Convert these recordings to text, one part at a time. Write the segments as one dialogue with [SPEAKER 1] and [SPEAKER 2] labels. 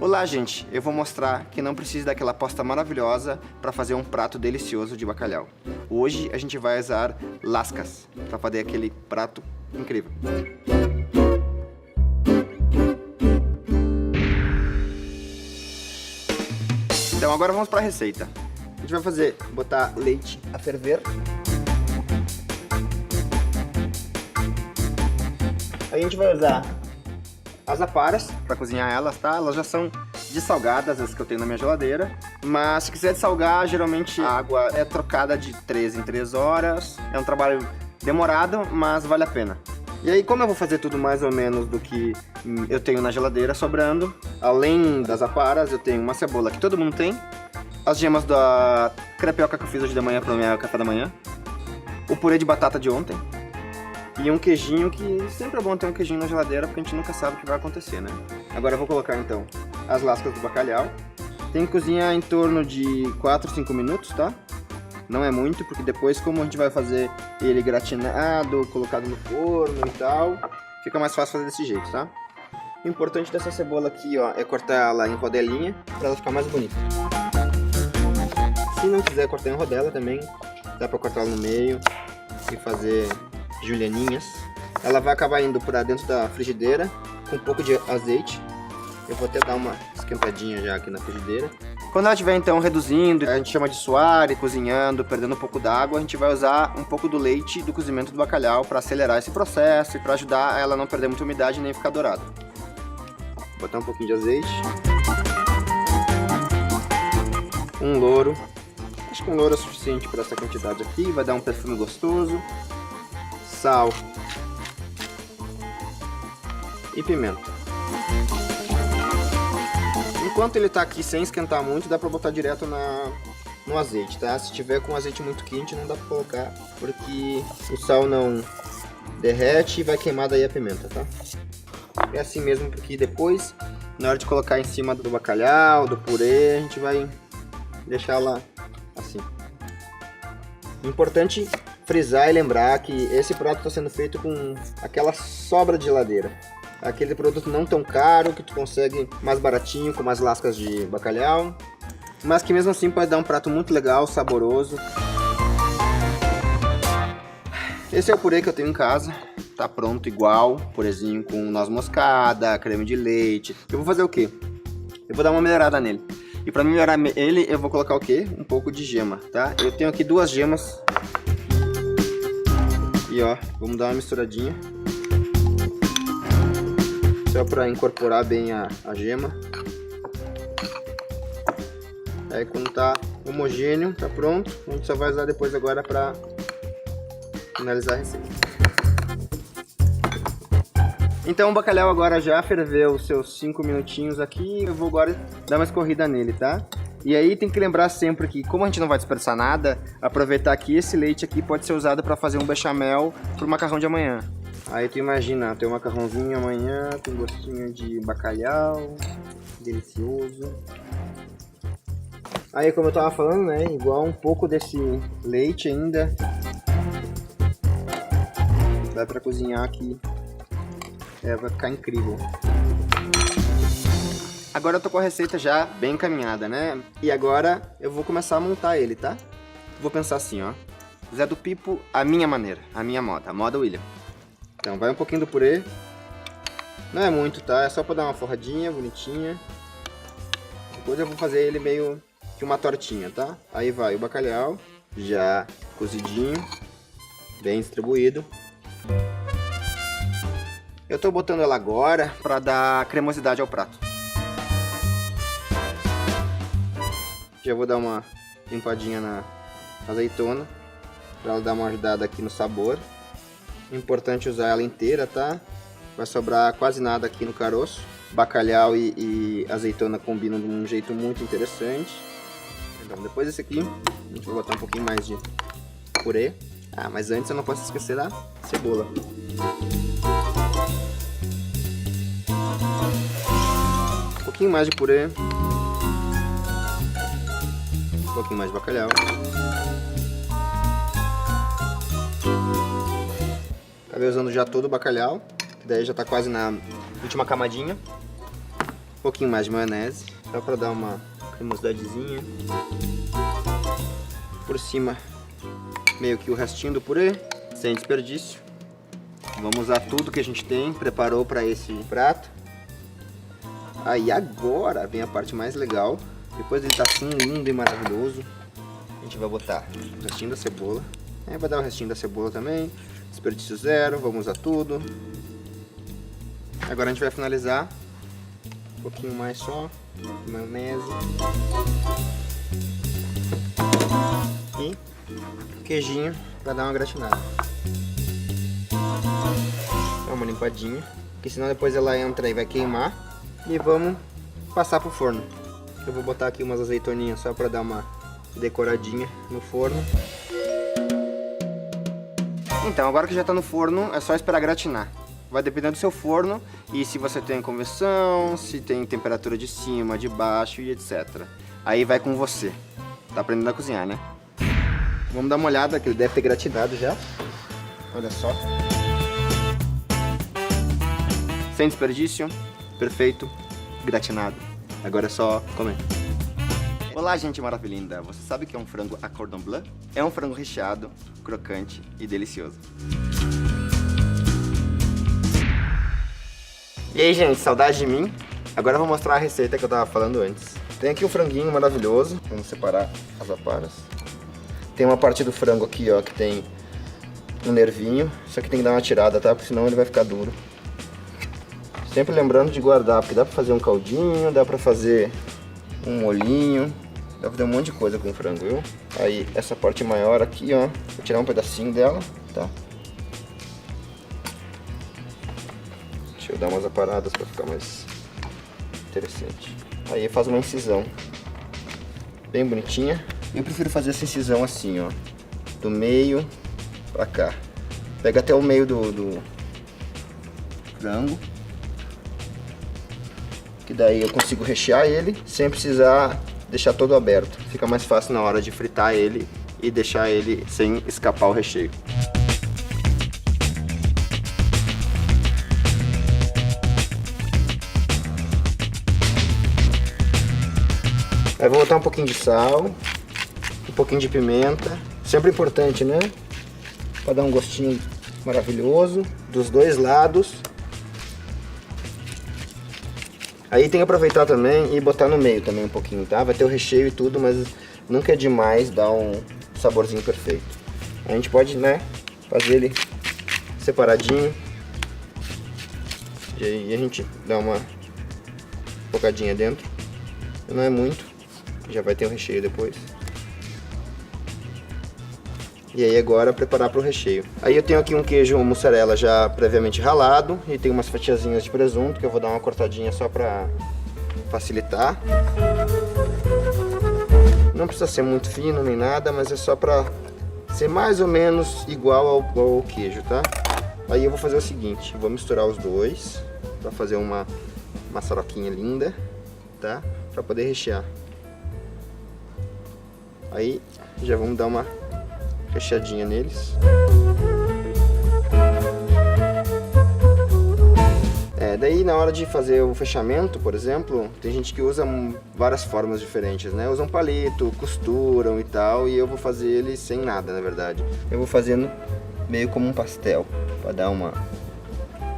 [SPEAKER 1] Olá, gente! Eu vou mostrar que não precisa daquela pasta maravilhosa para fazer um prato delicioso de bacalhau. Hoje a gente vai usar lascas para fazer aquele prato incrível. Então agora vamos para a receita. A gente vai botar leite a ferver. Aí a gente vai usar as aparas para cozinhar elas, tá? Elas já são dessalgadas, as que eu tenho na minha geladeira. Mas se quiser dessalgar, geralmente a água é trocada de 3 em 3 horas. É um trabalho demorado, mas vale a pena. E aí, como eu vou fazer tudo mais ou menos do que eu tenho na geladeira sobrando, além das aparas, eu tenho uma cebola que todo mundo tem, as gemas da crepioca que eu fiz hoje de manhã para o meu café da manhã, o purê de batata de ontem, e um queijinho, que sempre é bom ter um queijinho na geladeira, porque a gente nunca sabe o que vai acontecer, né? Agora eu vou colocar então as lascas do bacalhau. Tem que cozinhar em torno de 4, 5 minutos, tá? Não é muito, porque depois, como a gente vai fazer ele gratinado, colocado no forno e tal, fica mais fácil fazer desse jeito, tá? O importante dessa cebola aqui, ó, é cortar ela em rodelinha, para ela ficar mais bonita. Se não quiser cortar em rodela também, dá para cortar ela no meio e fazer julianinhas. Ela vai acabar indo para dentro da frigideira com um pouco de azeite. Eu vou até dar uma esquentadinha já aqui na frigideira. Quando ela estiver então reduzindo, a gente chama de suar e cozinhando, perdendo um pouco d'água, a gente vai usar um pouco do leite do cozimento do bacalhau para acelerar esse processo e para ajudar ela a não perder muita umidade nem ficar dourado. Vou botar um pouquinho de azeite. Um louro. Acho que um louro é suficiente para essa quantidade aqui, vai dar um perfume gostoso. Sal. E pimenta. Enquanto ele tá aqui sem esquentar muito, dá pra botar direto no azeite, tá? Se tiver com azeite muito quente, não dá pra colocar, porque o sal não derrete e vai queimar daí a pimenta, tá? É assim mesmo, porque depois, na hora de colocar em cima do bacalhau, do purê, a gente vai deixar ela assim. Importante frisar e lembrar que esse prato está sendo feito com aquela sobra de geladeira. Aquele produto não tão caro, que tu consegue mais baratinho, com mais lascas de bacalhau, mas que mesmo assim pode dar um prato muito legal, saboroso. Esse é o purê que eu tenho em casa, tá pronto igual, purezinho com noz moscada, creme de leite. Eu vou fazer o quê? Eu vou dar uma melhorada nele. E para melhorar ele, eu vou colocar o quê? Um pouco de gema, tá? Eu tenho aqui 2 gemas. E ó, vamos dar uma misturadinha. Só para incorporar bem a gema. Aí quando tá homogêneo, tá pronto. A gente só vai usar depois agora para finalizar a receita. Então o bacalhau agora já ferveu os seus 5 minutinhos aqui. Eu vou agora dar uma escorrida nele, tá? E aí tem que lembrar sempre que, como a gente não vai desperdiçar nada, aproveitar que esse leite aqui pode ser usado para fazer um bechamel pro macarrão de amanhã. Aí tu imagina, tem um macarrãozinho amanhã, com gostinho de bacalhau, delicioso. Aí, como eu tava falando, né, igual um pouco desse leite ainda, dá pra cozinhar aqui, vai ficar incrível. Agora eu tô com a receita já bem encaminhada, né, e agora eu vou começar a montar ele, tá? Vou pensar assim, ó, Zé do Pipo, a minha maneira, a minha moda, a moda William. Então vai um pouquinho do purê, não é muito, tá? É só pra dar uma forradinha bonitinha. Depois eu vou fazer ele meio que uma tortinha, tá? Aí vai o bacalhau, já cozidinho, bem distribuído. Eu tô botando ela agora pra dar cremosidade ao prato. Já vou dar uma limpadinha na azeitona, pra ela dar uma ajudada aqui no sabor. Importante usar ela inteira, tá? Vai sobrar quase nada aqui no caroço. Bacalhau e azeitona combinam de um jeito muito interessante. Então depois desse aqui, a gente vai botar um pouquinho mais de purê. Ah, mas antes eu não posso esquecer da cebola. Um pouquinho mais de purê. Um pouquinho mais de bacalhau. Acabei usando já todo o bacalhau, que daí já tá quase na última camadinha. Um pouquinho mais de maionese, só para dar uma cremosidadezinha. Por cima, meio que o restinho do purê, sem desperdício. Vamos usar tudo que a gente tem, preparou para esse prato. Aí agora vem a parte mais legal. Depois ele tá assim lindo e maravilhoso, a gente vai botar o restinho da cebola. Aí vai dar o restinho da cebola também. Desperdício zero, vamos usar tudo. Agora a gente vai finalizar. Um pouquinho mais só de maionese. E queijinho para dar uma gratinada. Dá uma limpadinha, porque senão depois ela entra e vai queimar. E vamos passar pro forno. Eu vou botar aqui umas azeitoninhas só para dar uma decoradinha no forno. Então, agora que já está no forno, é só esperar gratinar. Vai depender do seu forno e se você tem conversão, se tem temperatura de cima, de baixo e etc. Aí vai com você. Tá aprendendo a cozinhar, né? Vamos dar uma olhada, que ele deve ter gratinado já. Olha só. Sem desperdício. Perfeito. Gratinado. Agora é só comer. Olá, gente maravilhinda! Você sabe o que é um frango à cordon bleu? É um frango recheado, crocante e delicioso. E aí, gente, saudade de mim? Agora eu vou mostrar a receita que eu tava falando antes. Tem aqui um franguinho maravilhoso. Vamos separar as aparas. Tem uma parte do frango aqui, ó, que tem um nervinho. Isso aqui tem que dar uma tirada, tá? Porque senão ele vai ficar duro. Sempre lembrando de guardar, porque dá pra fazer um caldinho, dá pra fazer um molhinho, dá pra fazer um monte de coisa com o frango, viu? Aí, essa parte maior aqui, ó, vou tirar um pedacinho dela, tá? Deixa eu dar umas aparadas pra ficar mais interessante. Aí faz uma incisão bem bonitinha. Eu prefiro fazer essa incisão assim, ó, do meio pra cá. Pega até o meio do frango. Que daí eu consigo rechear ele sem precisar deixar todo aberto. Fica mais fácil na hora de fritar ele e deixar ele sem escapar o recheio. Aí vou botar um pouquinho de sal, um pouquinho de pimenta. Sempre importante, né? Para dar um gostinho maravilhoso dos dois lados. Aí tem que aproveitar também e botar no meio também um pouquinho, tá? Vai ter o recheio e tudo, mas nunca é demais dar um saborzinho perfeito. A gente pode, né, fazer ele separadinho. E aí a gente dá uma focadinha dentro. Não é muito, já vai ter o recheio depois. E aí agora preparar para o recheio. Aí eu tenho aqui um queijo mussarela já previamente ralado e tem umas fatiazinhas de presunto que eu vou dar uma cortadinha só para facilitar. Não precisa ser muito fino nem nada, mas é só para ser mais ou menos igual ao queijo, tá? Aí eu vou fazer o seguinte, vou misturar os dois para fazer uma maçaroquinha linda, tá? Para poder rechear. Aí já vamos dar uma recheadinha neles. Daí na hora de fazer o fechamento, por exemplo, tem gente que usa várias formas diferentes, né? Usam palito, costuram e tal, e eu vou fazer ele sem nada, na verdade. Eu vou fazendo meio como um pastel, para dar uma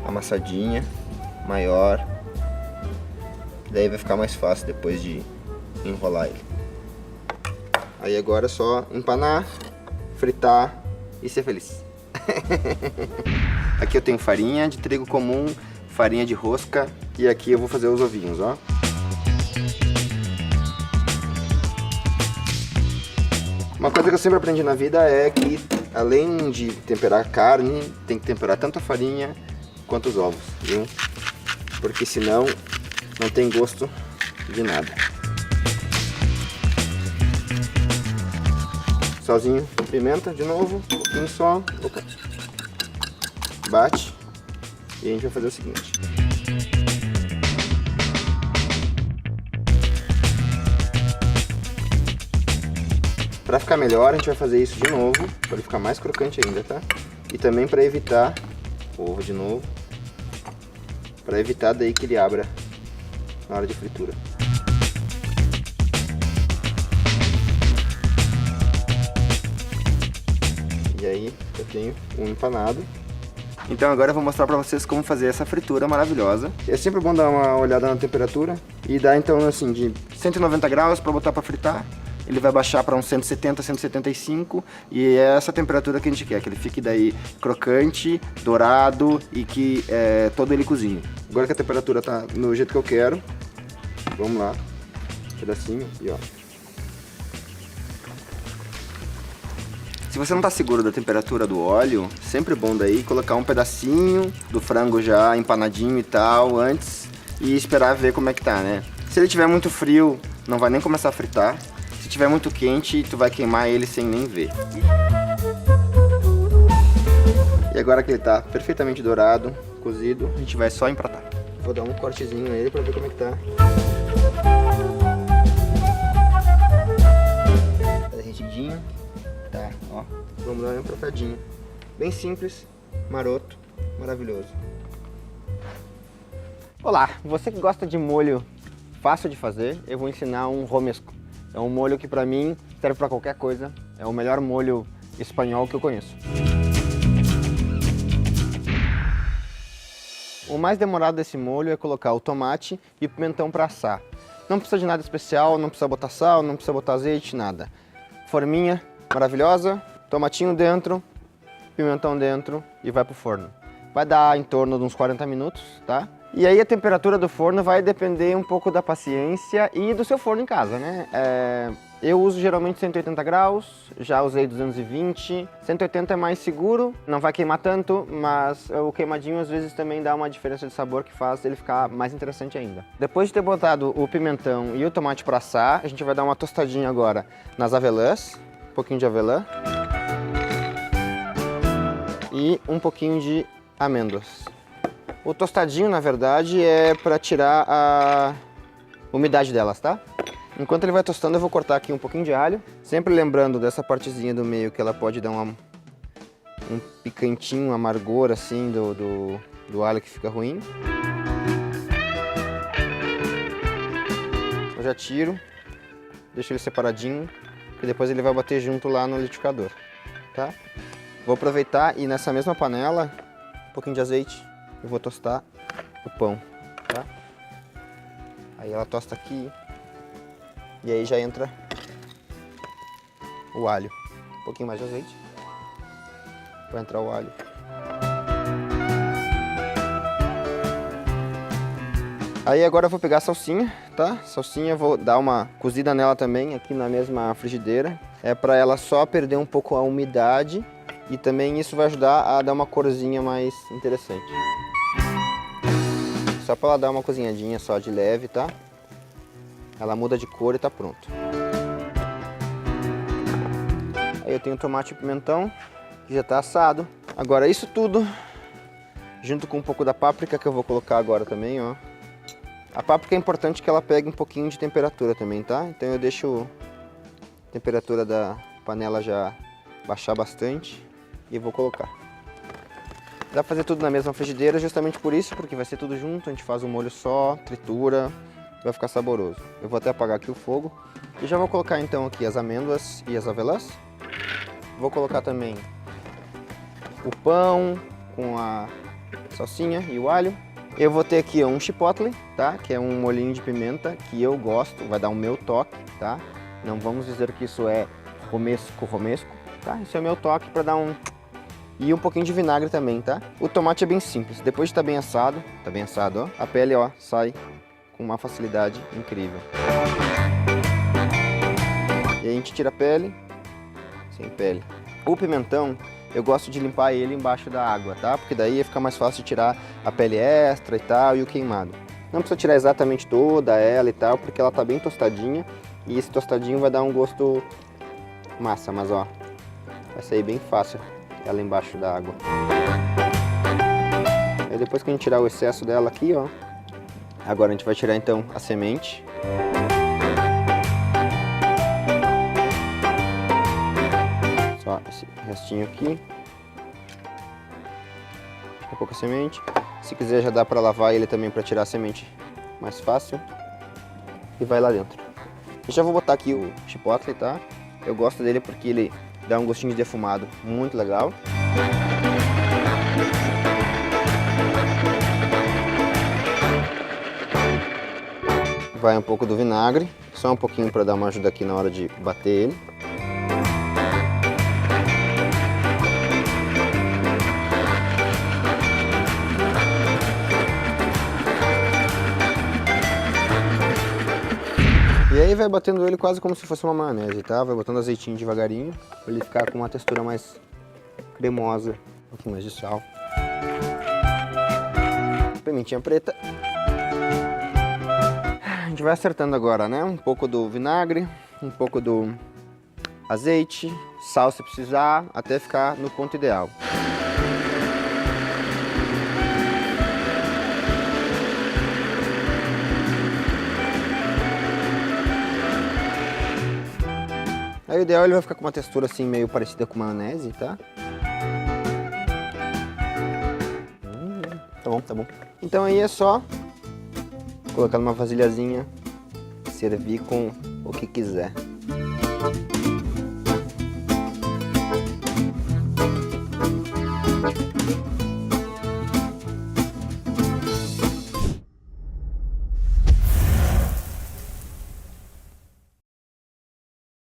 [SPEAKER 1] amassadinha maior. Daí vai ficar mais fácil depois de enrolar ele. Aí agora é só empanar, fritar e ser feliz. Aqui eu tenho farinha de trigo comum, farinha de rosca e aqui eu vou fazer os ovinhos, ó. Uma coisa que eu sempre aprendi na vida é que além de temperar a carne, tem que temperar tanto a farinha quanto os ovos, viu? Porque senão não tem gosto de nada. Salzinho, pimenta de novo, um pouquinho só. Opa. Bate. E a gente vai fazer o seguinte. Para ficar melhor, a gente vai fazer isso de novo, para ele ficar mais crocante ainda, tá? E também para evitar, ovo de novo, para evitar daí que ele abra na hora de fritura. E aí eu tenho um empanado. Então agora eu vou mostrar pra vocês como fazer essa fritura maravilhosa. É sempre bom dar uma olhada na temperatura e dar então assim de 190 graus para botar para fritar. Ele vai baixar para uns 170, 175 e é essa temperatura que a gente quer, que ele fique daí crocante, dourado e que todo ele cozinhe. Agora que a temperatura tá no jeito que eu quero, vamos lá, pedacinho e ó. Se você não está seguro da temperatura do óleo, sempre bom daí colocar um pedacinho do frango já empanadinho e tal antes e esperar ver como é que tá, né? Se ele tiver muito frio, não vai nem começar a fritar. Se tiver muito quente, tu vai queimar ele sem nem ver. E agora que ele tá perfeitamente dourado, cozido, a gente vai só empratar. Vou dar um cortezinho nele para ver como é que tá. Tá derretidinho. Tá, ó, vamos dar uma empratadinha. Bem simples, maroto, maravilhoso. Olá, você que gosta de molho fácil de fazer, eu vou ensinar um romesco. É um molho que pra mim serve pra qualquer coisa, é o melhor molho espanhol que eu conheço. O mais demorado desse molho é colocar o tomate e o pimentão pra assar. Não precisa de nada especial, não precisa botar sal, não precisa botar azeite, nada. Forminha maravilhosa, tomatinho dentro, pimentão dentro e vai pro forno. Vai dar em torno de uns 40 minutos, tá? E aí a temperatura do forno vai depender um pouco da paciência e do seu forno em casa, né? Eu uso geralmente 180 graus, já usei 220, 180 é mais seguro, não vai queimar tanto, mas o queimadinho às vezes também dá uma diferença de sabor que faz ele ficar mais interessante ainda. Depois de ter botado o pimentão e o tomate para assar, a gente vai dar uma tostadinha agora nas avelãs, um pouquinho de avelã e um pouquinho de amêndoas. O tostadinho, na verdade, é para tirar a umidade delas, tá? Enquanto ele vai tostando, eu vou cortar aqui um pouquinho de alho, sempre lembrando dessa partezinha do meio que ela pode dar um picantinho, um amargor assim do alho que fica ruim. Eu já tiro, deixo ele separadinho, que depois ele vai bater junto lá no liquidificador, tá? Vou aproveitar e nessa mesma panela, um pouquinho de azeite, eu vou tostar o pão, tá? Aí ela tosta aqui e aí já entra o alho. Um pouquinho mais de azeite. Vai entrar o alho. Aí agora eu vou pegar a salsinha, tá? Salsinha eu vou dar uma cozida nela também, aqui na mesma frigideira. É para ela só perder um pouco a umidade e também isso vai ajudar a dar uma corzinha mais interessante. Só para ela dar uma cozinhadinha só de leve, tá? Ela muda de cor e tá pronto. Aí eu tenho tomate e pimentão, que já tá assado. Agora isso tudo, junto com um pouco da páprica que eu vou colocar agora também, ó. A páprica é importante que ela pegue um pouquinho de temperatura também, tá? Então eu deixo a temperatura da panela já baixar bastante e vou colocar. Dá pra fazer tudo na mesma frigideira justamente por isso, porque vai ser tudo junto, a gente faz um molho só, tritura, vai ficar saboroso. Eu vou até apagar aqui o fogo e já vou colocar então aqui as amêndoas e as avelãs. Vou colocar também o pão com a salsinha e o alho. Eu vou ter aqui um chipotle, tá? Que é um molhinho de pimenta que eu gosto, vai dar o meu toque, tá? Não vamos dizer que isso é romesco, tá? Isso é o meu toque para dar um... E um pouquinho de vinagre também, tá? O tomate é bem simples, depois de estar bem assado, ó, a pele, ó, sai com uma facilidade incrível. E aí a gente tira a pele, sem pele. O pimentão, eu gosto de limpar ele embaixo da água, tá? Porque daí fica mais fácil de tirar a pele extra e tal e o queimado. Não precisa tirar exatamente toda ela e tal, porque ela tá bem tostadinha. E esse tostadinho vai dar um gosto massa, mas ó, vai sair bem fácil ela embaixo da água. Aí depois que a gente tirar o excesso dela aqui, ó, agora a gente vai tirar então a semente. Só esse restinho aqui. Fica pouca semente. Se quiser já dá para lavar ele também para tirar a semente mais fácil. E vai lá dentro. Eu já vou botar aqui o chipotle, tá? Eu gosto dele porque ele dá um gostinho de defumado muito legal. Vai um pouco do vinagre, só um pouquinho para dar uma ajuda aqui na hora de bater ele. E aí vai batendo ele quase como se fosse uma maionese, tá? Vai botando azeitinho devagarinho, para ele ficar com uma textura mais cremosa, um pouquinho mais de sal. Pimentinha preta. A gente vai acertando agora, né? Um pouco do vinagre, um pouco do azeite, sal se precisar, até ficar no ponto ideal. Aí o ideal ele vai ficar com uma textura assim meio parecida com maionese, tá? Tá bom, tá bom. Então aí é só colocar numa vasilhazinha, servir com o que quiser.